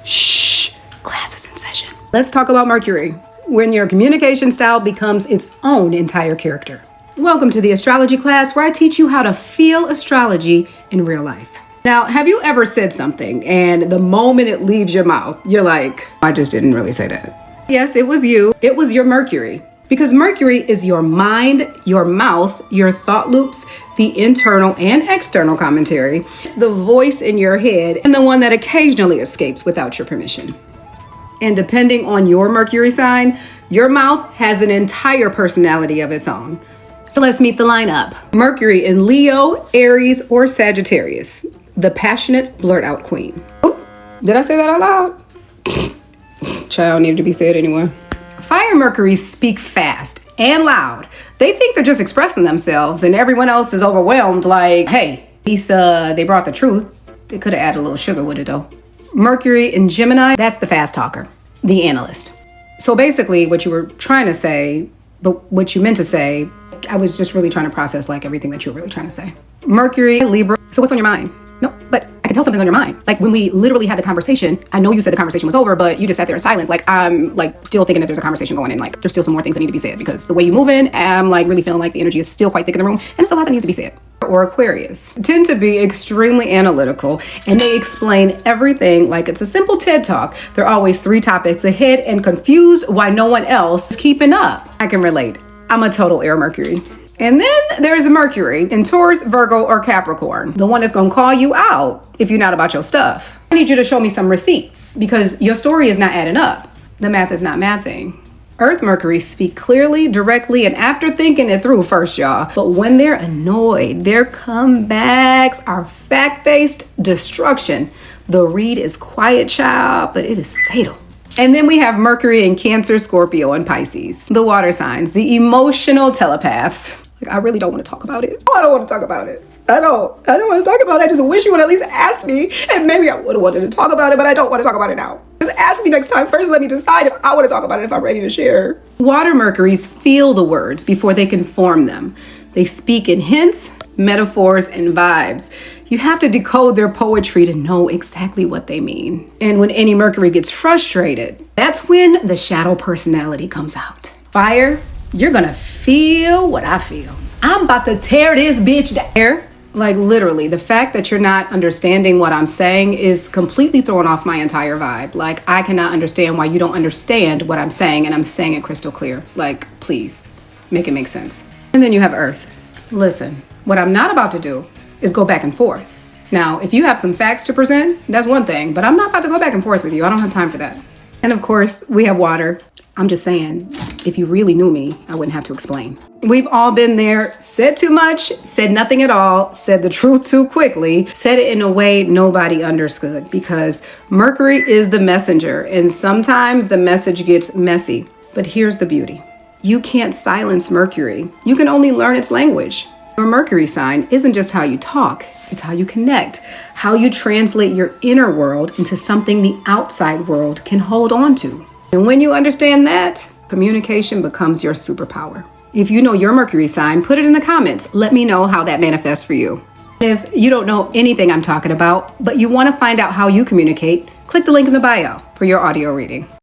Shh, class is in session. Let's talk about Mercury, when your communication style becomes its own entire character. Welcome to the astrology class where I teach you how to feel astrology in real life. Now, have you ever said something and the moment it leaves your mouth, you're like, I just didn't really say that? Yes, it was you. It was your Mercury. Because Mercury is your mind, your mouth, your thought loops, the internal and external commentary. It's the voice in your head and the one that occasionally escapes without your permission. And depending on your Mercury sign, your mouth has an entire personality of its own. So let's meet the lineup. Mercury in Leo, Aries, or Sagittarius. The passionate blurt out queen. Oh, did I say that out loud? Child needed to be said anyway. Fire Mercuries speak fast and loud. They think they're just expressing themselves and everyone else is overwhelmed like, hey, they brought the truth. They could have added a little sugar with it though. Mercury in Gemini, that's the fast talker, the analyst. So basically what you were trying to say, but what you meant to say, I was just really trying to process like everything that you were really trying to say. Mercury, Libra, so what's on your mind? No, but I can tell something's on your mind. Like when we literally had the conversation, I know you said the conversation was over, but you just sat there in silence. Like I'm like still thinking that there's a conversation going in. Like there's still some more things that need to be said because the way you're moving, I'm like really feeling like the energy is still quite thick in the room and it's a lot that needs to be said. Or Aquarius tend to be extremely analytical and they explain everything like it's a simple TED talk. They're always 3 topics ahead and confused why no one else is keeping up. I can relate. I'm a total air Mercury. And then there's Mercury in Taurus, Virgo, or Capricorn. The one that's gonna call you out if you're not about your stuff. I need you to show me some receipts because your story is not adding up. The math is not mathing. Earth Mercury speak clearly, directly, and after thinking it through first, y'all. But when they're annoyed, their comebacks are fact-based destruction. The read is quiet, child, but it is fatal. And then we have Mercury in Cancer, Scorpio, and Pisces. The water signs, the emotional telepaths. Like, I really don't want to talk about it. Oh, I don't want to talk about it. I don't want to talk about it. I just wish you would at least ask me and maybe I would have wanted to talk about it, but I don't want to talk about it now. Just ask me next time. First, let me decide if I want to talk about it, if I'm ready to share. Water Mercuries feel the words before they can form them. They speak in hints, metaphors, and vibes. You have to decode their poetry to know exactly what they mean. And when any Mercury gets frustrated, that's when the shadow personality comes out. Fire, you're gonna feel what I feel. I'm about to tear this bitch down. Like literally, the fact that you're not understanding what I'm saying is completely throwing off my entire vibe. Like I cannot understand why you don't understand what I'm saying and I'm saying it crystal clear. Like, please, make it make sense. And then you have Earth. Listen, what I'm not about to do is go back and forth. Now, if you have some facts to present, that's one thing, but I'm not about to go back and forth with you. I don't have time for that. And of course, we have water. I'm just saying, if you really knew me, I wouldn't have to explain. We've all been there, said too much, said nothing at all, said the truth too quickly, said it in a way nobody understood because Mercury is the messenger and sometimes the message gets messy. But here's the beauty. You can't silence Mercury. You can only learn its language. Your Mercury sign isn't just how you talk, it's how you connect, how you translate your inner world into something the outside world can hold on to. And when you understand that, communication becomes your superpower. If you know your Mercury sign, put it in the comments. Let me know how that manifests for you. If you don't know anything I'm talking about, but you want to find out how you communicate, click the link in the bio for your audio reading.